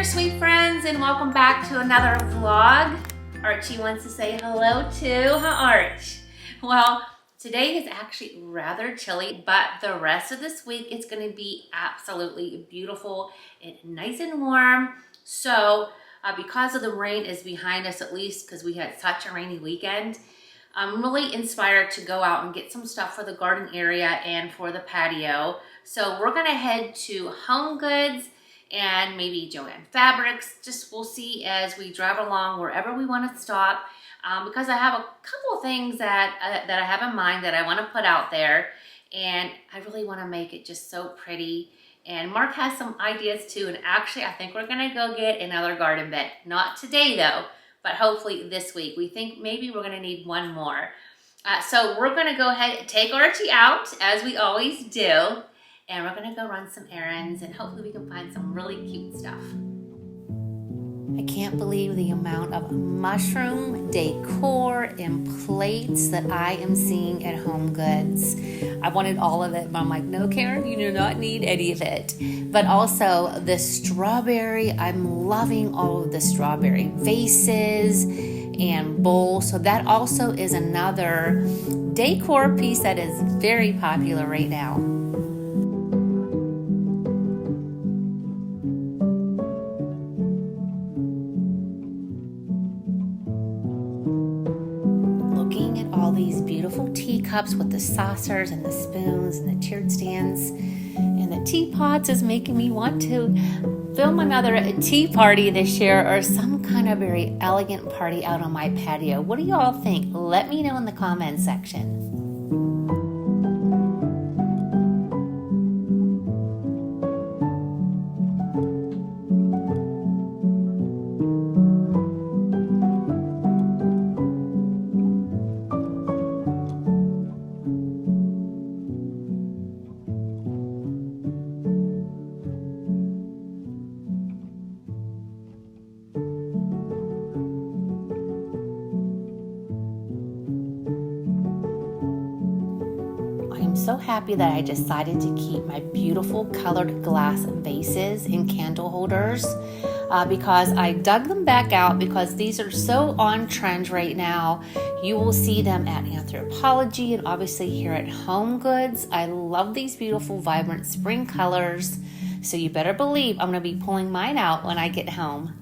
sweet friends, and welcome back to another vlog. Archie wants to say hello too. Huh, Arch? Well, today is actually rather chilly, but the rest of this week it's going to be absolutely beautiful and nice and warm. So because of the rain is behind us, at least because we had such a rainy weekend, I'm really inspired to go out and get some stuff for the garden area and for the patio. So we're going to head to Home Goods and maybe Joann Fabrics. Just we'll see as we drive along wherever we want to stop, because I have a couple of things that I have in mind that I want to put out there, and I really want to make it just so pretty. And Mark has some ideas too, and actually I think we're gonna go get another garden bed. Not today though, but hopefully this week. We think maybe we're gonna need one more. So we're gonna go ahead and take Archie out, as we always do, and we're gonna go run some errands, and hopefully we can find some really cute stuff. I can't believe the amount of mushroom decor and plates that I am seeing at Home Goods. I wanted all of it, but I'm like, no, Karen, you do not need any of it. But also the strawberry, I'm loving all of the strawberry vases and bowls. So that also is another decor piece that is very popular right now. All these beautiful teacups with the saucers and the spoons and the tiered stands and the teapots is making me want to film another tea party this year, or some kind of very elegant party out on my patio. What do you all think? Let me know in the comments section. So happy that I decided to keep my beautiful colored glass vases and candle holders, because I dug them back out because these are so on trend right now. You will see them at Anthropologie and obviously here at Home Goods. I love these beautiful vibrant spring colors, so you better believe I'm going to be pulling mine out when I get home.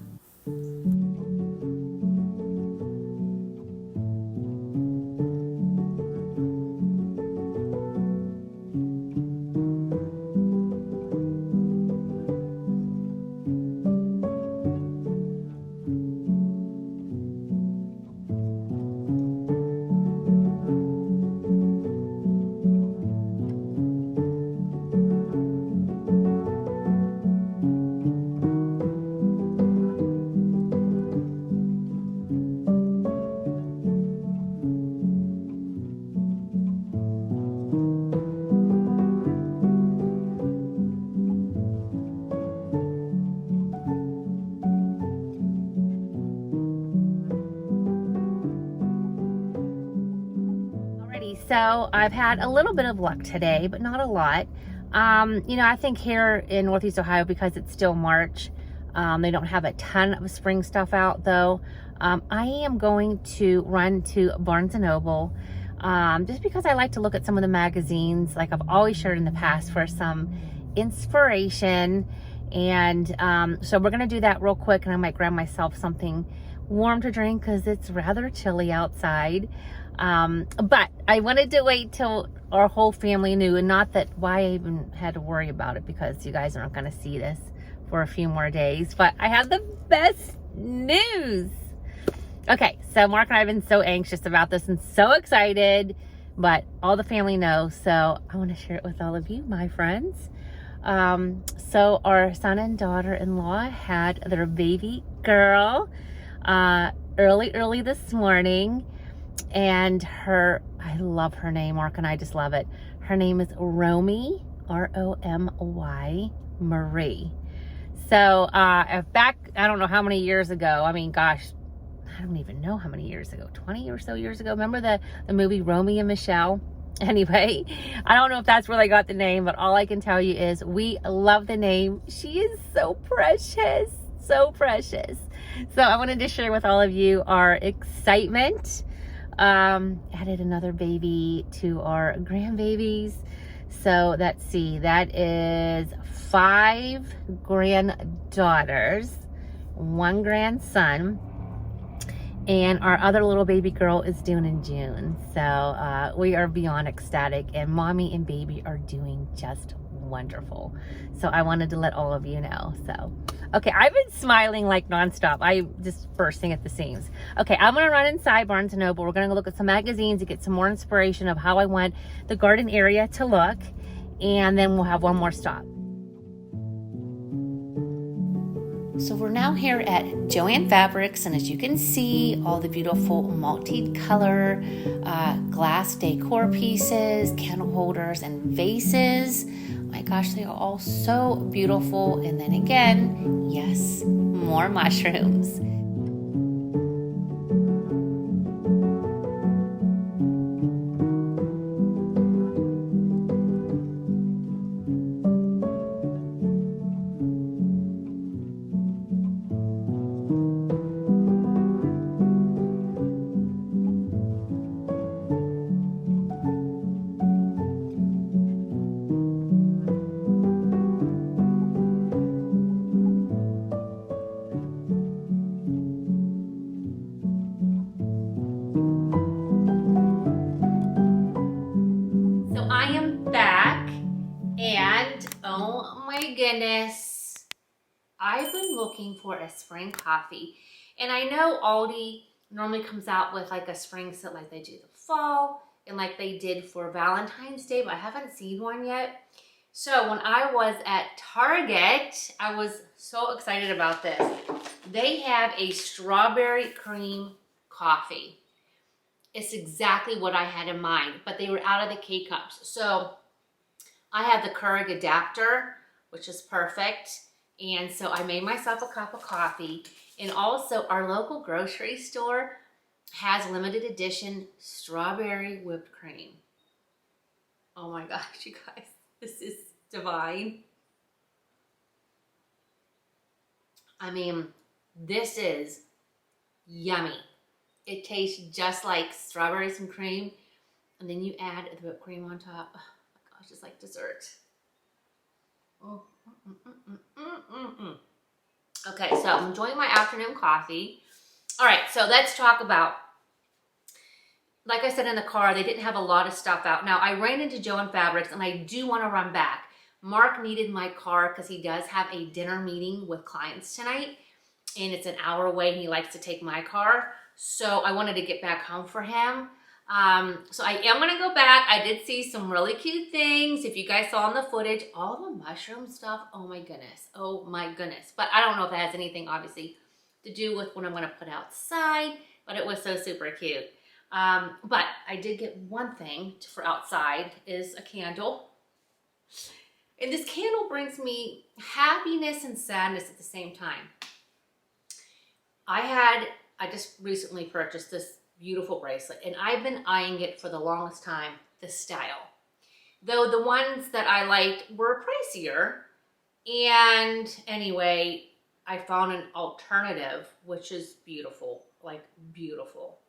So I've had a little bit of luck today, but not a lot. I think here in Northeast Ohio, because it's still March, they don't have a ton of spring stuff out though. I am going to run to Barnes & Noble, just because I like to look at some of the magazines, like I've always shared in the past, for some inspiration. And so we're gonna do that real quick, and I might grab myself something warm to drink because it's rather chilly outside. But I wanted to wait till our whole family knew, and not that why I even had to worry about it, because you guys aren't going to see this for a few more days. But I have the best news. Okay, so Mark and I have been so anxious about this and so excited, but all the family knows, so I want to share it with all of you, my friends. So our son and daughter-in-law had their baby girl early this morning. And I love her name. Mark and I just love it. Her name is Romy, R-O-M-Y, Marie. So back, I don't know how many years ago, I mean, gosh, I don't even know how many years ago, 20 or so years ago. Remember the movie Romy and Michelle? Anyway, I don't know if that's where they got the name, but all I can tell you is we love the name. She is so precious, So precious. So I wanted to share with all of you our excitement. Added another baby to our grandbabies. So let's see, that is 5 granddaughters, 1 grandson, and our other little baby girl is due in June. So we are beyond ecstatic, and mommy and baby are doing just wonderful. So I wanted to let all of you know. So okay, I've been smiling like nonstop. I just bursting at the seams. Okay, I'm gonna run inside Barnes & Noble. We're gonna go look at some magazines to get some more inspiration of how I want the garden area to look, and then we'll have one more stop. So we're now here at Joann Fabrics, and as you can see, all the beautiful multi-color glass decor pieces, candle holders, and vases. My gosh, they are all so beautiful. And then again, yes, more mushrooms. Goodness, I've been looking for a spring coffee, and I know Aldi normally comes out with like a spring scent like they do the fall and like they did for Valentine's Day, but I haven't seen one yet. So when I was at Target, I was so excited about this. They have a strawberry cream coffee. It's exactly what I had in mind, but they were out of the K-cups. So I have the Keurig adapter, which is perfect. And so I made myself a cup of coffee. And also our local grocery store has limited edition strawberry whipped cream. Oh my gosh, you guys, this is divine. I mean, this is yummy. It tastes just like strawberries and cream. And then you add the whipped cream on top. Oh my gosh, it's like dessert. Oh. Okay, so I'm enjoying my afternoon coffee. All right, so let's talk about, like I said in the car, they didn't have a lot of stuff out. Now, I ran into Joann Fabrics, and I do want to run back. Mark needed my car because he does have a dinner meeting with clients tonight, and it's an hour away, and he likes to take my car. So I wanted to get back home for him. So I am going to go back. I did see some really cute things. If you guys saw in the footage, all the mushroom stuff. Oh my goodness. Oh my goodness. But I don't know if it has anything obviously to do with what I'm going to put outside, but it was so super cute. But I did get one thing for outside is a candle. And this candle brings me happiness and sadness at the same time. I just recently purchased this beautiful bracelet, and I've been eyeing it for the longest time, the style. Though the ones that I liked were pricier, and anyway, I found an alternative, which is beautiful, like beautiful.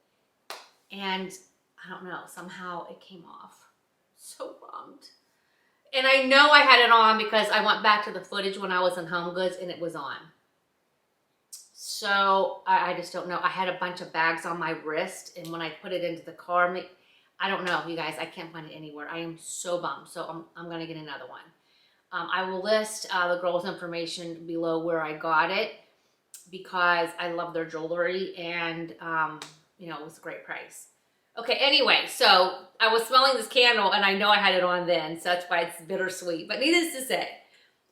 And I don't know, somehow it came off. So bummed. And I know I had it on because I went back to the footage when I was in Home Goods and it was on. So I just don't know. I had a bunch of bags on my wrist, and when I put it into the car, I don't know, you guys, I can't find it anywhere. I am so bummed. So I'm going to get another one. I will list the girl's information below where I got it because I love their jewelry, and you know, it was a great price. Okay, anyway, so I was smelling this candle, and I know I had it on then, so that's why it's bittersweet. But needless to say,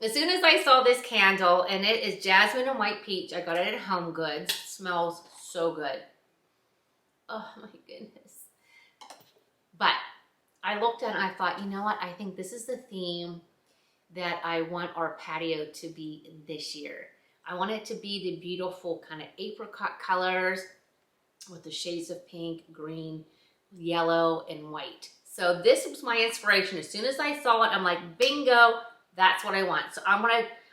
as soon as I saw this candle, and it is jasmine and white peach, I got it at Home Goods. It smells so good. Oh my goodness. But I looked at it and I thought, you know what? I think this is the theme that I want our patio to be this year. I want it to be the beautiful kind of apricot colors with the shades of pink, green, yellow, and white. So this was my inspiration. As soon as I saw it, I'm like, bingo, that's what I want. So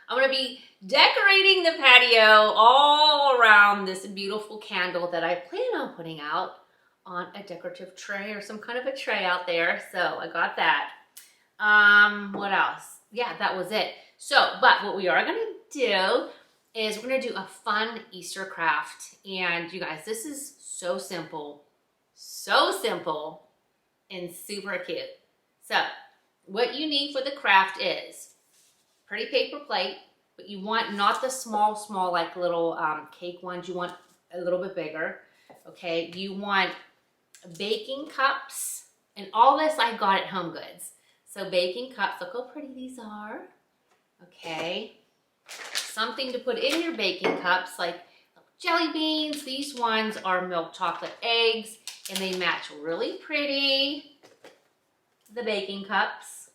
I'm gonna be decorating the patio all around this beautiful candle that I plan on putting out on a decorative tray or some kind of a tray out there. So I got that. What else? Yeah, that was it. So, but what we are gonna do is we're gonna do a fun Easter craft. And you guys, this is so simple and super cute. So what you need for the craft is pretty paper plate, but you want not the small like little cake ones. You want a little bit bigger. Okay, you want baking cups, and all this I got at Home Goods. So baking cups, look how pretty these are. Okay, something to put in your baking cups like jelly beans. These ones are milk chocolate eggs, and they match really pretty, the baking cups.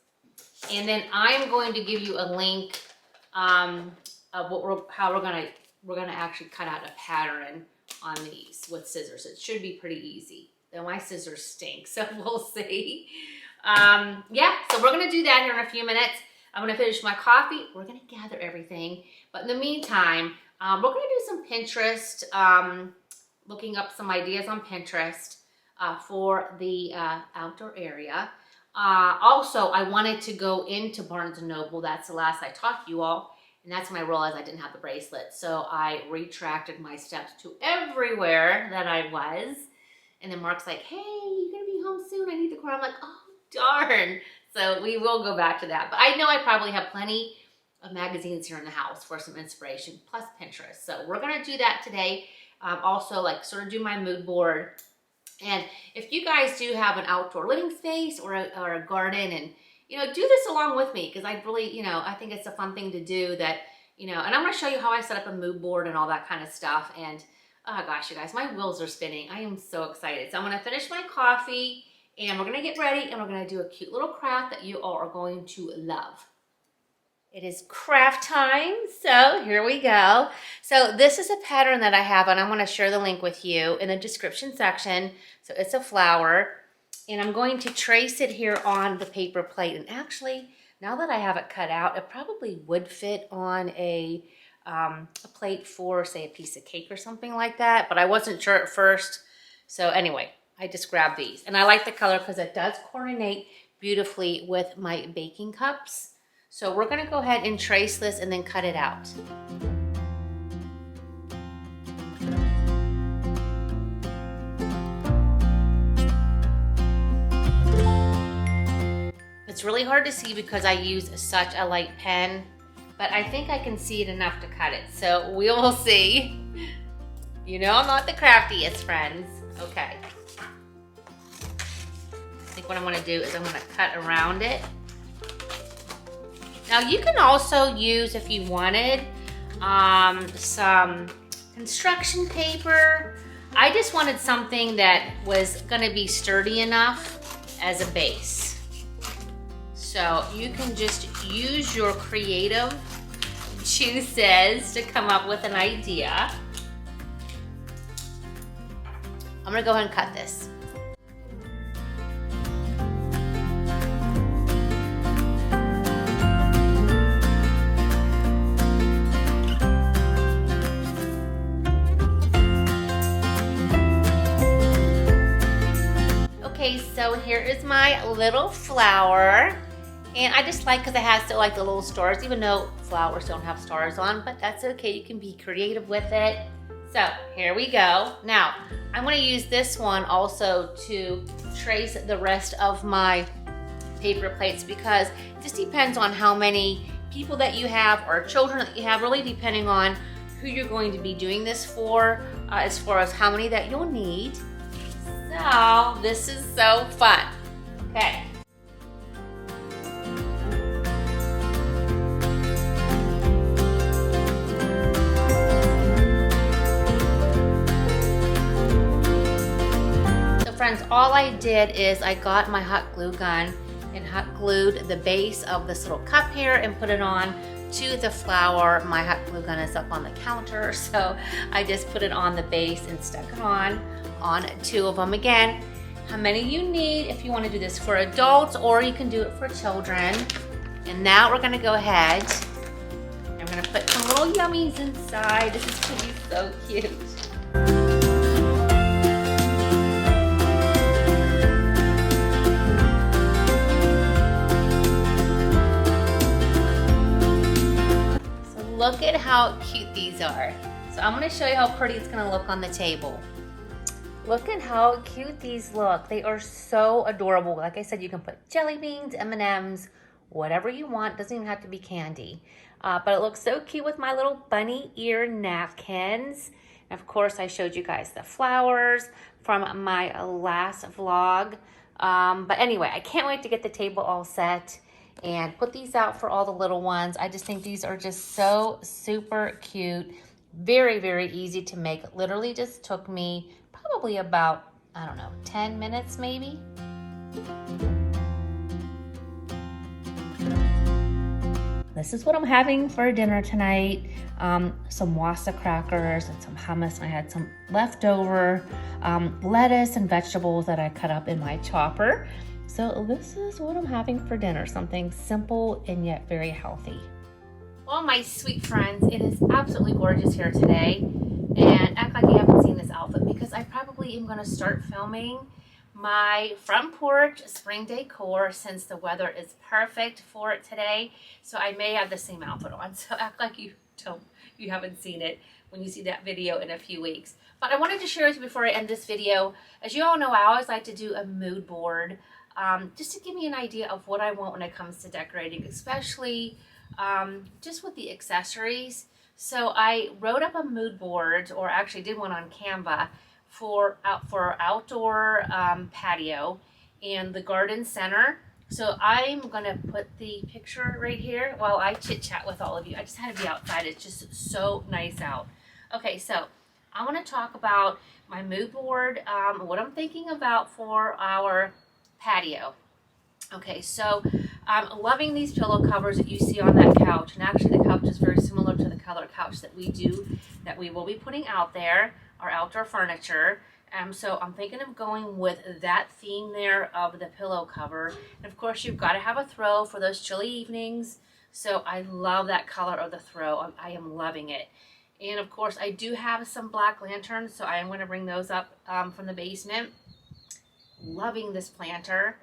And then I'm going to give you a link of how we're gonna actually cut out a pattern on these with scissors. It should be pretty easy. Though my scissors stink, so we'll see. Yeah, so we're gonna do that here in a few minutes. I'm gonna finish my coffee. We're gonna gather everything. But in the meantime, we're gonna do some Pinterest, looking up some ideas on Pinterest for the outdoor area. Also, I wanted to go into Barnes & Noble. That's the last I talked to you all. And that's when I realized I didn't have the bracelet. So I retracted my steps to everywhere that I was. And then Mark's like, hey, you're gonna be home soon. I need the car. I'm like, oh, darn. So we will go back to that. But I know I probably have plenty of magazines here in the house for some inspiration, plus Pinterest. So we're gonna do that today. Also, like, sort of do my mood board. And if you guys do have an outdoor living space or a garden, and do this along with me, because I really, I think it's a fun thing to do that, and I'm going to show you how I set up a mood board and all that kind of stuff. And oh gosh, you guys, my wheels are spinning. I am so excited. So I'm going to finish my coffee, and we're going to get ready, and we're going to do a cute little craft that you all are going to love. It is craft time, so here we go. So this is a pattern that I have, and I'm going to share the link with you in the description section. So it's a flower, and I'm going to trace it here on the paper plate. And actually, now that I have it cut out, it probably would fit on a plate for, say, a piece of cake or something like that, but I wasn't sure at first. So anyway, I just grabbed these, and I like the color because it does coordinate beautifully with my baking cups. So we're gonna go ahead and trace this and then cut it out. It's really hard to see because I use such a light pen, but I think I can see it enough to cut it. So we will see. I'm not the craftiest, friends. Okay. I think what I'm gonna do is I'm gonna cut around it. Now you can also use, if you wanted, some construction paper. I just wanted something that was gonna be sturdy enough as a base. So you can just use your creative juices to come up with an idea. I'm gonna go ahead and cut this. So here is my little flower, and I just like, because it has still like the little stars, even though flowers don't have stars on, but that's okay. You can be creative with it. So here we go. Now I'm going to use this one also to trace the rest of my paper plates, because it just depends on how many people that you have or children that you have, really depending on who you're going to be doing this for, as far as how many that you'll need. So this is so fun. Okay. So friends, all I did is I got my hot glue gun and hot glued the base of this little cup here and put it on to the flower. My hot glue gun is up on the counter, so I just put it on the base and stuck it on two of them. Again, how many you need if you want to do this for adults, or you can do it for children. And now we're going to go ahead and gonna put some little yummies inside. This is gonna be so cute. Look at how cute these are. So I'm gonna show you how pretty it's gonna look on the table. Look at how cute these look. They are so adorable. Like I said, you can put jelly beans, M&Ms, whatever you want. Doesn't even have to be candy. But it looks so cute with my little bunny ear napkins. And of course, I showed you guys the flowers from my last vlog. But anyway, I can't wait to get the table all set and put these out for all the little ones. I just think these are just so super cute. Very, very easy to make. It literally just took me probably about, I don't know, 10 minutes maybe. This is what I'm having for dinner tonight. Some wasta crackers and some hummus. I had some leftover lettuce and vegetables that I cut up in my chopper. So this is what I'm having for dinner, something simple and yet very healthy. Well, my sweet friends, it is absolutely gorgeous here today. And act like you haven't seen this outfit because I probably am gonna start filming my front porch spring decor since the weather is perfect for it today. So I may have the same outfit on. So act like you haven't seen it when you see that video in a few weeks. But I wanted to share with you before I end this video. As you all know, I always like to do a mood board. Just to give me an idea of what I want when it comes to decorating, especially just with the accessories. So I wrote up a mood board, or actually did one on Canva for our outdoor patio and the garden center. So I'm gonna put the picture right here while I chit chat with all of you. I just had to be outside. It's just so nice out. Okay, so I want to talk about my mood board, what I'm thinking about for our patio. Okay, so I'm loving these pillow covers that you see on that couch, and actually the couch is very similar to the color couch that we will be putting out there, our outdoor furniture. So I'm thinking of going with that theme there of the pillow cover. And of course, you've got to have a throw for those chilly evenings. So I love that color of the throw. I am loving it. And of course, I do have some black lanterns, so I am going to bring those up from the basement. Loving this planter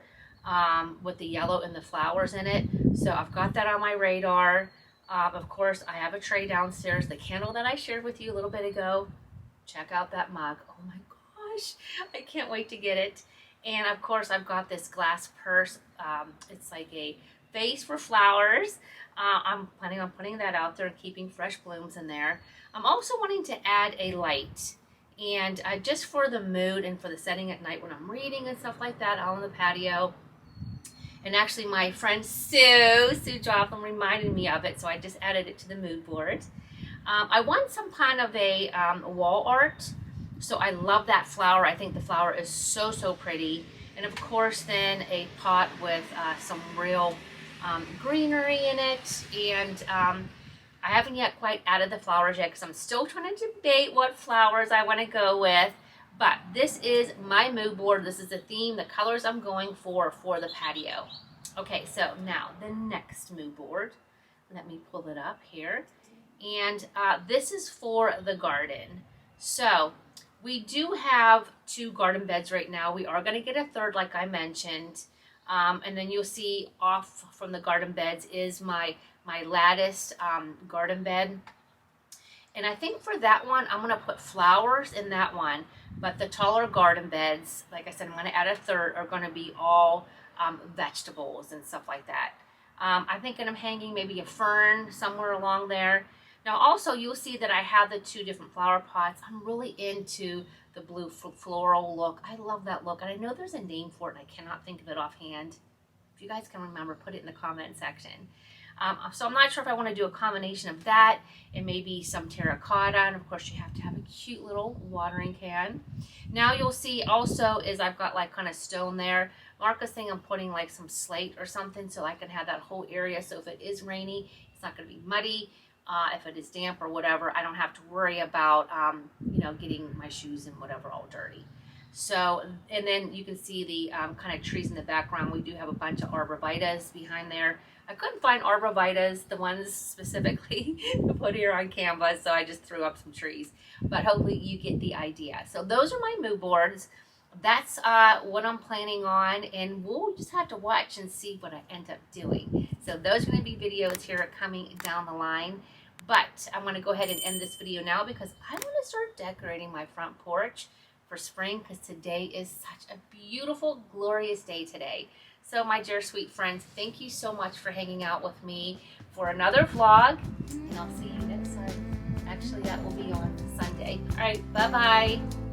with the yellow and the flowers in it. So I've got that on my radar. Of course, I have a tray downstairs. The candle that I shared with you a little bit ago. Check out that mug. Oh my gosh, I can't wait to get it. And of course, I've got this glass purse. It's like a vase for flowers. I'm planning on putting that out there and keeping fresh blooms in there. I'm also wanting to add a light. And just for the mood and for the setting at night when I'm reading and stuff like that out on the patio. And actually my friend Sue Joplin reminded me of it, so I just added it to the mood board. I want some kind of a wall art. So I love that flower. I think the flower is so, so pretty. And of course then a pot with some real greenery in it. And I haven't yet quite added the flowers yet because I'm still trying to debate what flowers I want to go with. But this is my mood board. This is the theme, the colors I'm going for the patio. Okay, so now the next mood board. Let me pull it up here. And this is for the garden. So we do have 2 garden beds right now. We are going to get a third, like I mentioned. And then you'll see off from the garden beds is my latticed garden bed. And I think for that one, I'm going to put flowers in that one. But the taller garden beds, like I said, I'm going to add a third, are going to be all vegetables and stuff like that. I'm thinking of hanging maybe a fern somewhere along there. Now also you'll see that I have the 2 different flower pots. I'm really into the blue floral look. I love that look. And I know there's a name for it and I cannot think of it offhand. If you guys can remember, put it in the comment section. So I'm not sure if I want to do a combination of that and maybe some terracotta. And of course you have to have a cute little watering can. Now you'll see also is I've got like kind of stone there. Marcus thinking I'm putting like some slate or something so I can have that whole area. So if it is rainy, it's not going to be muddy. If it is damp or whatever, I don't have to worry about, getting my shoes and whatever all dirty. So, and then you can see the kind of trees in the background. We do have a bunch of arborvitaes behind there. I couldn't find arborvitaes, the ones specifically to put here on Canva, so I just threw up some trees. But hopefully you get the idea. So those are my mood boards. That's what I'm planning on, and we'll just have to watch and see what I end up doing. So those are going to be videos here coming down the line. But I'm going to go ahead and end this video now because I want to start decorating my front porch for spring, because today is such a beautiful, glorious day today. So my dear sweet friends, thank you so much for hanging out with me for another vlog, and I'll see you next time. Actually, that will be on Sunday. All right, bye-bye.